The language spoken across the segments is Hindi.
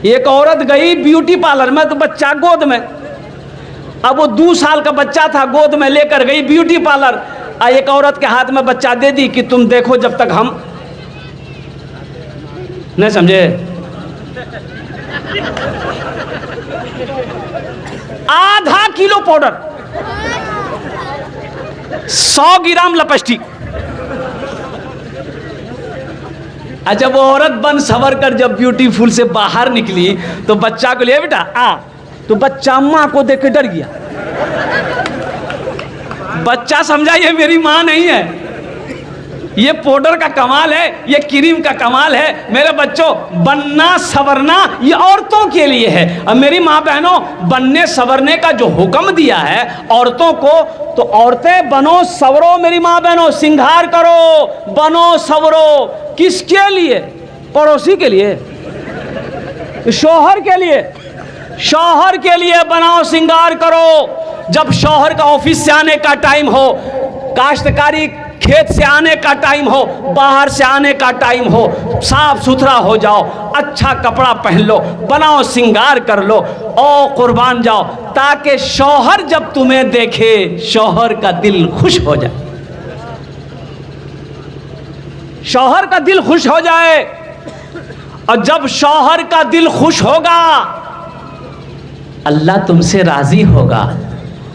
एक औरत गई ब्यूटी पार्लर में तो बच्चा गोद में, अब वो 2 साल का बच्चा था, गोद में लेकर गई ब्यूटी पार्लर। एक औरत के हाथ में बच्चा दे दी कि तुम देखो जब तक हम नहीं समझे। आधा किलो पाउडर, 100 ग्राम लिपस्टिक। जब वो औरत बन सवर कर जब ब्यूटीफुल से बाहर निकली तो बच्चा को लिया, बेटा आ, तो बच्चा माँ को देख के डर गया। बच्चा समझा ये मेरी माँ नहीं है, ये पाउडर का कमाल है, ये क्रीम का कमाल है। मेरे बच्चों, बनना सवरना ये औरतों के लिए है। अब मेरी माँ बहनों, बनने सवरने का जो हुक्म दिया है औरतों को, तो औरतें बनो सवरो मेरी माँ बहनों, श्रृंगार करो, बनो सवरो। किसके लिए? पड़ोसी के लिए, शौहर के लिए, शौहर के लिए बनाओ, श्रृंगार करो। जब शौहर का ऑफिस से आने का टाइम हो, काश्तकारी खेत से आने का टाइम हो, बाहर से आने का टाइम हो, साफ सुथरा हो जाओ, अच्छा कपड़ा पहन लो, बनाओ, श्रृंगार कर लो और कुर्बान जाओ, ताकि शौहर जब तुम्हें देखे शौहर का दिल खुश हो जाए, शौहर का दिल खुश हो जाए। और जब शौहर का दिल खुश होगा, अल्लाह तुमसे राजी होगा,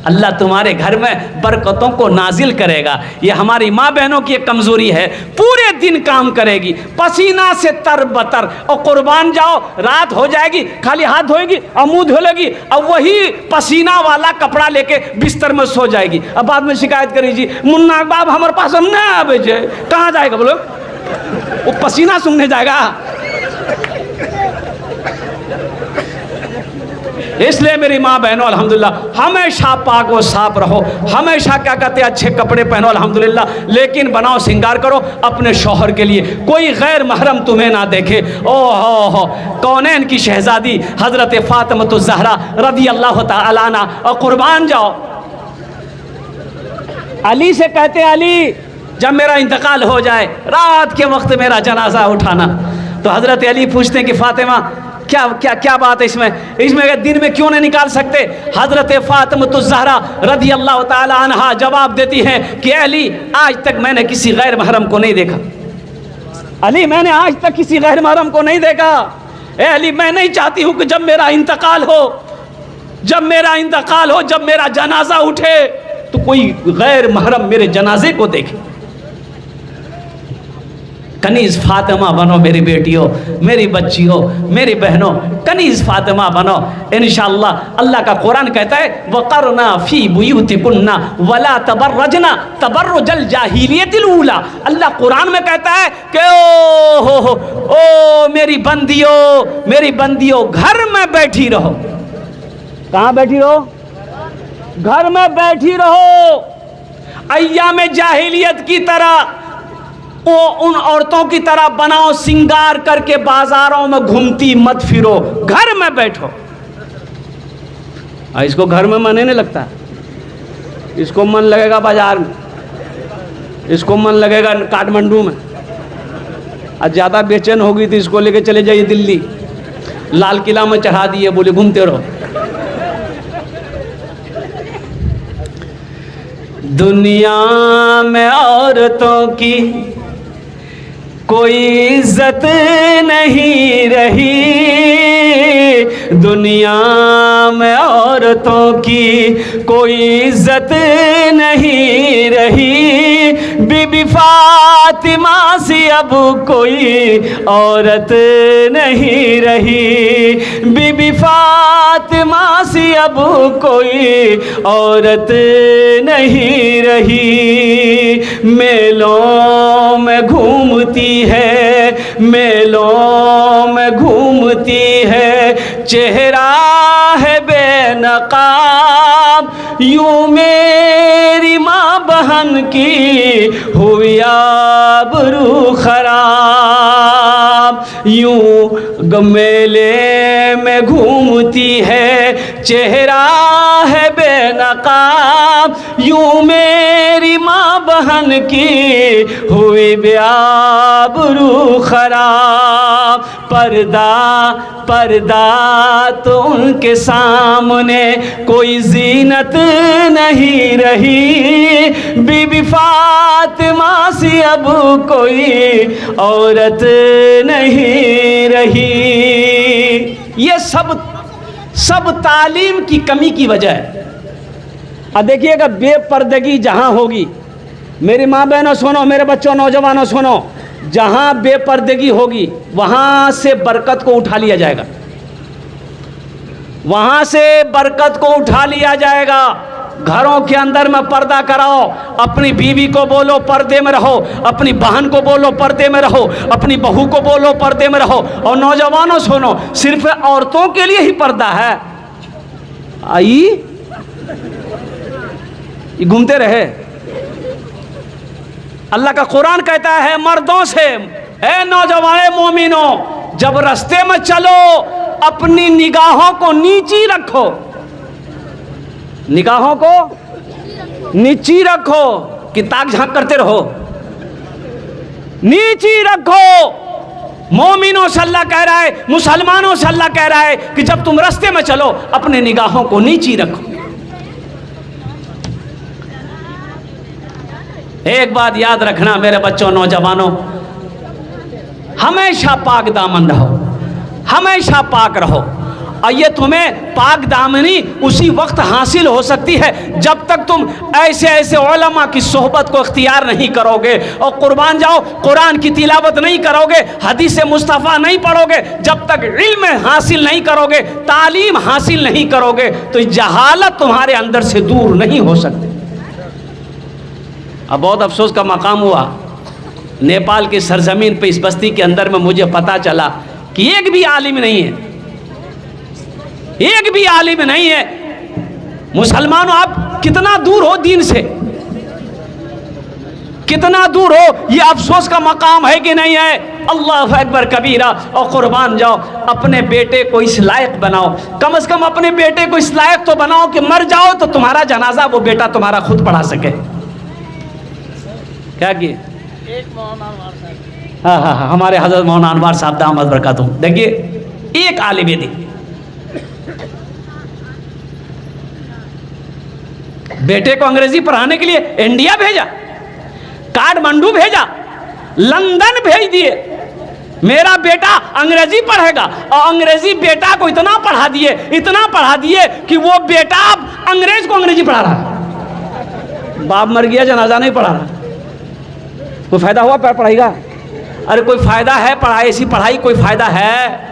अल्लाह तुम्हारे घर में बरकतों को नाजिल करेगा। ये हमारी माँ बहनों की एक कमज़ोरी है, पूरे दिन काम करेगी पसीना से तर बतर, और कुर्बान जाओ रात हो जाएगी, खाली हाथ धोएगी और मुंह धो लेगी, अब वही पसीना वाला कपड़ा लेके बिस्तर में सो जाएगी। अब बाद में शिकायत करेगी, मुन्ना बाब हमारे पास हम ना आवे, कहाँ जाएगा बोलो, वो पसीना सूंघने जाएगा। इसलिए मेरी माँ बहनों, अल्हम्दुलिल्लाह हमेशा पाक व साफ रहो, हमेशा क्या कहते हैं अच्छे कपड़े पहनो अल्हम्दुलिल्लाह, लेकिन बनाओ, श्रृंगार करो अपने शौहर के लिए, कोई गैर महरम तुम्हें ना देखे। ओ हो कौनैन की शहजादी हजरत फातिमा ज़हरा रदी अल्लाह तआला अन्हा, और कुर्बान जाओ। अली से कहते, अली जब मेरा इंतकाल हो जाए, रात के वक्त मेरा जनाजा उठाना, तो हजरत अली पूछते हैं कि फातिमा क्या क्या क्या बात है इसमें दिन में क्यों नहीं निकाल सकते? हजरत फातिमा ज़हरा रदी अल्लाह ताला अन्हा जवाब देती हैं कि अली, आज तक मैंने किसी गैर महरम को नहीं देखा। अली, मैंने आज तक किसी गैर महरम को नहीं देखा। ए अली, मैं नहीं चाहती हूँ कि जब मेरा इंतकाल हो, जब मेरा इंतकाल हो, जब मेरा जनाजा उठे, तो कोई गैर महरम मेरे जनाजे को देखे। कनीज़ फातिमा बनो मेरी बेटियों, मेरी बच्चियों, मेरी बहनों, कनीज़ फातिमा बनो इंशाअल्लाह। अल्लाह का कुरान कहता है, वक़रना फ़ी बुयूतिकुन्ना वला तबर्रजना तबर्रुजल जाहिलियतिल ऊला। अल्लाह कुरान में कहता है कि ओ मेरी बंदियों, मेरी बंदियों, घर में बैठी रहो। कहाँ बैठी रहो? घर में बैठी रहो। अय्याम जाहिलियत की तरह, वो उन औरतों की तरह बनाओ, श्रृंगार करके बाजारों में घूमती मत फिरो, घर में बैठो। इसको घर में मन नहीं लगता, इसको मन लगेगा बाजार में, इसको मन लगेगा काठमांडू में, और ज़्यादा बेचैन होगी तो इसको लेके चले जाइए दिल्ली, लाल किला में चढ़ा दिए, बोले घूमते रहो। दुनिया में औरतों की कोई इज्जत नहीं रही, दुनिया में औरतों की कोई इज्जत नहीं रही, बीबी फातिमा सी अब कोई औरत नहीं रही, बीबी फातिमा सी अब कोई औरत नहीं रही। मेलों में घूमती है, मेलों में घूमती है, चेहरा है बेनकाब, यूं मेरी माँ बहन की हुई आबरू खराब, यूं मेले में घूमती है, चेहरा है बेनकाब, यूं मेरी माँ बहन की हुई बेआबरू खराब। पर्दा पर्दा तो उनके सामने कोई जीनत नहीं रही, बीबी फातिमा सी अब कोई औरत नहीं रही। ये सब तालीम की कमी की वजह है। अब देखिएगा बेपर्दगी जहां होगी, मेरी माँ बहनों सुनो, मेरे बच्चों नौजवानों सुनो, जहां बेपर्दगी होगी वहां से बरकत को उठा लिया जाएगा, वहां से बरकत को उठा लिया जाएगा। घरों के अंदर में पर्दा कराओ, अपनी बीवी को बोलो पर्दे में रहो, अपनी बहन को बोलो पर्दे में रहो, अपनी बहू को बोलो पर्दे में रहो। और नौजवानों सुनो, सिर्फ औरतों के लिए ही पर्दा है। आई घूमते रहे। अल्लाह का कुरान कहता है मर्दों से, ए नौजवान मोमिनों, जब रास्ते में चलो अपनी निगाहों को नीची रखो, निगाहों को नीची रखो कि ताक झांक करते रहो, नीची रखो। मोमिनों से अल्लाह कह रहा है, मुसलमानों से अल्लाह कह रहा है कि जब तुम रास्ते में चलो अपने निगाहों को नीची रखो। एक बात याद रखना मेरे बच्चों नौजवानों, हमेशा पाक दामन रहो, हमेशा पाक रहो। और ये तुम्हें पाक दामनी उसी वक्त हासिल हो सकती है जब तक तुम ऐसे ऐसे उलमा की सोहबत को इख्तियार नहीं करोगे और कुर्बान जाओ कुरान की तिलावत नहीं करोगे, हदीस मुस्तफ़ा नहीं पढ़ोगे, जब तक इल्म हासिल नहीं करोगे, तालीम हासिल नहीं करोगे, तो जहालत तुम्हारे अंदर से दूर नहीं हो सकती। अब बहुत अफसोस का मकाम हुआ, नेपाल की सरजमीन पे इस बस्ती के अंदर में मुझे पता चला कि एक भी आलिम नहीं है, एक भी आलिम नहीं है। मुसलमानों आप कितना दूर हो दीन से, कितना दूर हो, ये अफसोस का मकाम है कि नहीं है। अल्लाह अकबर कबीरा। और कुर्बान जाओ, अपने बेटे को इस लायक बनाओ, कम से कम अपने बेटे को इस लायक तो बनाओ कि मर जाओ तो तुम्हारा जनाजा वो बेटा तुम्हारा खुद पढ़ा सके। क्या किए? हाँ हाँ हाँ, हमारे हजरत मौलाना अनवार साहब दामद बरकातुहू, देखिए एक आलिम दीन बेटे को अंग्रेजी पढ़ाने के लिए इंडिया भेजा, काठमांडू भेजा, लंदन भेज दिए, मेरा बेटा अंग्रेजी पढ़ेगा। और अंग्रेजी बेटा को इतना पढ़ा दिए कि वो बेटा अब अंग्रेज को अंग्रेजी पढ़ा रहा। बाप मर गया, जनाजा नहीं पढ़ा रहा। कोई फायदा हुआ पढ़ाई का? अरे कोई फायदा है पढ़ाई, ऐसी पढ़ाई कोई फायदा है?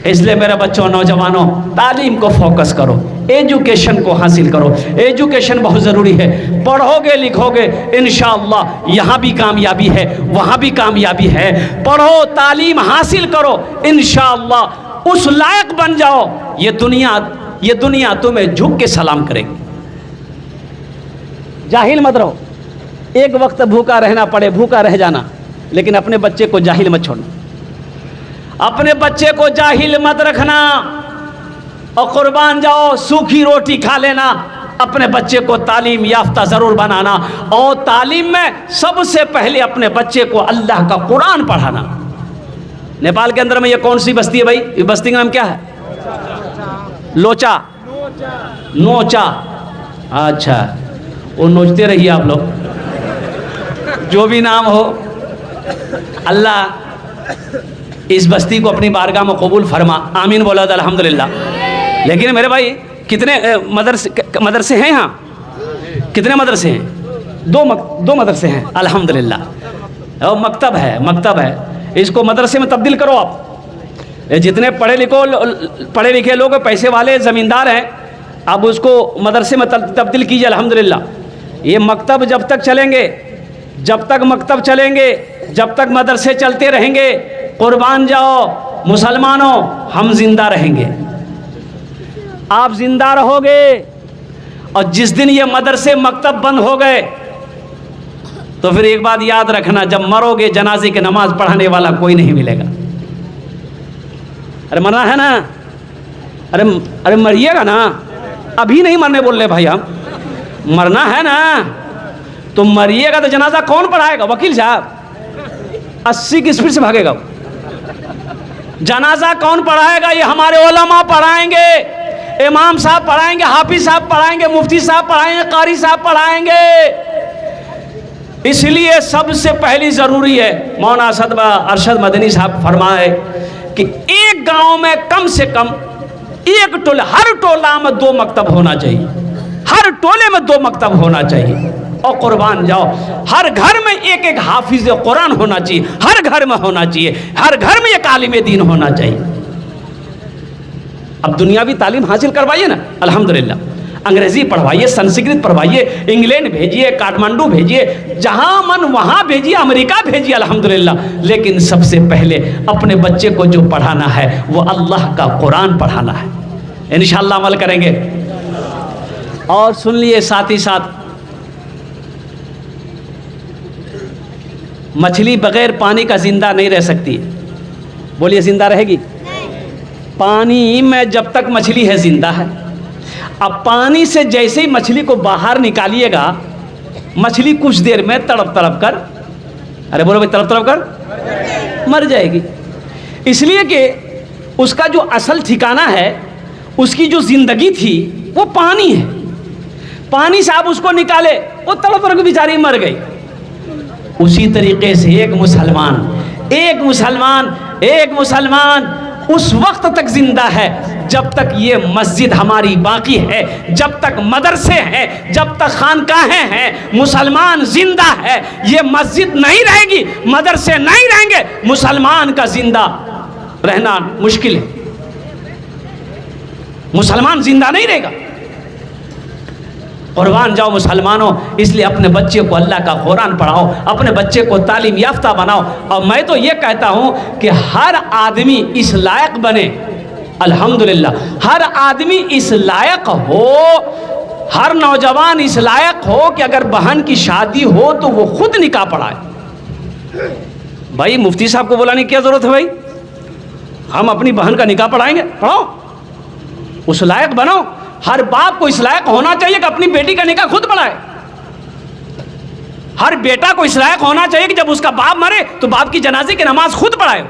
इसलिए मेरे बच्चों नौजवानों, तालीम को फोकस करो, एजुकेशन को हासिल करो। एजुकेशन बहुत ज़रूरी है। पढ़ोगे लिखोगे इंशाअल्लाह यहाँ भी कामयाबी है, वहाँ भी कामयाबी है। पढ़ो, तालीम हासिल करो, इंशाअल्लाह उस लायक बन जाओ, ये दुनिया तुम्हें झुक के सलाम करेगी। जाहिल मत रहो, एक वक्त भूखा रहना पड़े भूखा रह जाना, लेकिन अपने बच्चे को जाहिल मत छोड़ना, अपने बच्चे को जाहिल मत रखना। और कुर्बान जाओ, सूखी रोटी खा लेना, अपने बच्चे को तालीम याफ्ता ज़रूर बनाना। और तालीम में सबसे पहले अपने बच्चे को अल्लाह का कुरान पढ़ाना। नेपाल के अंदर में ये कौन सी बस्ती है भाई? ये बस्ती का नाम क्या है? लोचा, नोचा। अच्छा, वो नोचते रहिए आप लोग, जो भी नाम हो। अल्लाह इस बस्ती को अपनी बारगाह में कबूल फरमा, आमीन बोला था अल्हम्दुलिल्लाह। लेकिन मेरे भाई कितने मदरसे हैं यहाँ? कितने मदरसे हैं? दो मदरसे हैं अल्हम्दुलिल्लाह। और मकतब है, इसको मदरसे में तब्दील करो आप। जितने पढ़े लिखे लोग पैसे वाले ज़मींदार हैं, अब उसको मदरसे में तब्दील कीजिए अल्हम्दुलिल्लाह। ये मकतब जब तक मकतब चलेंगे, जब तक मदरसे चलते रहेंगे, कुर्बान जाओ मुसलमानों, हम जिंदा रहेंगे, आप जिंदा रहोगे। और जिस दिन ये मदरसे मकतब बंद हो गए तो फिर एक बात याद रखना, जब मरोगे जनाजे की नमाज पढ़ाने वाला कोई नहीं मिलेगा। अरे मरना है ना? अरे मरिएगा ना, अभी नहीं मरने बोल रहे भाई हम। मरना है ना, तो मरिएगा तो जनाजा कौन पढ़ाएगा? वकील साहब 80 की स्पीड से भागेगा। जनाजा कौन पढ़ाएगा? ये हमारे उलमा पढ़ाएंगे, इमाम साहब पढ़ाएंगे, हाफिज साहब पढ़ाएंगे, मुफ्ती साहब पढ़ाएंगे, कारी साहब पढ़ाएंगे। इसलिए सबसे पहली जरूरी है, मौलाना अरशद मदनी साहब फरमाए कि एक गांव में कम से कम एक टोला, हर टोला में 2 मकतब होना चाहिए, हर टोले में 2 मकतब होना चाहिए। और कुर्बान जाओ, हर घर में एक एक हाफिज कुरान होना चाहिए, हर घर में होना चाहिए, हर घर में एक आलिम दीन होना चाहिए। अब दुनियावी तालीम हासिल करवाइए ना, अल्हम्दुलिल्लाह, अंग्रेजी पढ़वाइए, संस्कृत पढ़वाइए, इंग्लैंड भेजिए, काठमांडू भेजिए, जहां मन वहां भेजिए, अमेरिका भेजिए, अल्हम्दुलिल्लाह। लेकिन सबसे पहले अपने बच्चे को जो पढ़ाना है वो अल्लाह का कुरान पढ़ाना है। इंशाअल्लाह अमल करेंगे। और सुन लिए साथ ही साथ, मछली बगैर पानी का जिंदा नहीं रह सकती। बोलिए, जिंदा रहेगी? पानी में जब तक मछली है जिंदा है। अब पानी से जैसे ही मछली को बाहर निकालिएगा, मछली कुछ देर में तड़प तड़प कर, अरे बोलो भाई, तड़प तड़प कर मर जाएगी। इसलिए कि उसका जो असल ठिकाना है, उसकी जो जिंदगी थी वो पानी है। पानी से आप उसको निकाले, वो तड़प तड़प बेचारी मर गई। उसी तरीके से एक मुसलमान उस वक्त तक जिंदा है जब तक ये मस्जिद हमारी बाकी है, जब तक मदरसे हैं, जब तक खानकाहें हैं, मुसलमान जिंदा है। ये मस्जिद नहीं रहेगी, मदरसे नहीं रहेंगे, मुसलमान का जिंदा रहना मुश्किल है। मुसलमान जिंदा नहीं रहेगा। कुर्बान जाओ मुसलमानों, इसलिए अपने बच्चे को अल्लाह का कुरान पढ़ाओ, अपने बच्चे को तालीम याफ्ता बनाओ। और मैं तो ये कहता हूँ कि हर आदमी इस लायक बने, अल्हम्दुलिल्लाह, हर आदमी इस लायक हो, हर नौजवान इस लायक हो कि अगर बहन की शादी हो तो वो खुद निकाह पढ़ाए। भाई मुफ्ती साहब को बुलाने की क्या जरूरत है? भाई हम अपनी बहन का निकाह पढ़ाएंगे? पढ़ाओ, उस लायक बनाओ। हर बाप को इस लायक होना चाहिए कि अपनी बेटी का निकाह खुद पढ़ाए। हर बेटा को इस लायक होना चाहिए कि जब उसका बाप मरे तो बाप की जनाजे की नमाज खुद पढ़ाए।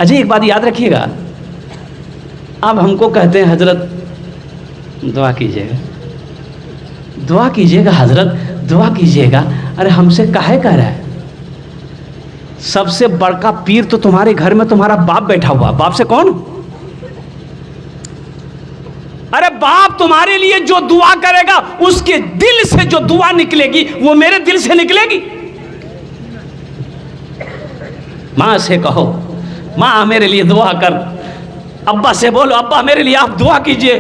अजय एक बात याद रखिएगा, अब हमको कहते हैं हजरत दुआ कीजिएगा, दुआ कीजिएगा, हजरत दुआ कीजिएगा। अरे हमसे काहे कह रहा है? सबसे बड़का पीर तो तुम्हारे घर में तुम्हारा बाप बैठा हुआ, बाप से कौन? अरे बाप तुम्हारे लिए जो दुआ करेगा, उसके दिल से जो दुआ निकलेगी वो मेरे दिल से निकलेगी। माँ से कहो, माँ मेरे लिए दुआ कर, अब्बा से बोलो, अब्बा मेरे लिए आप दुआ कीजिए।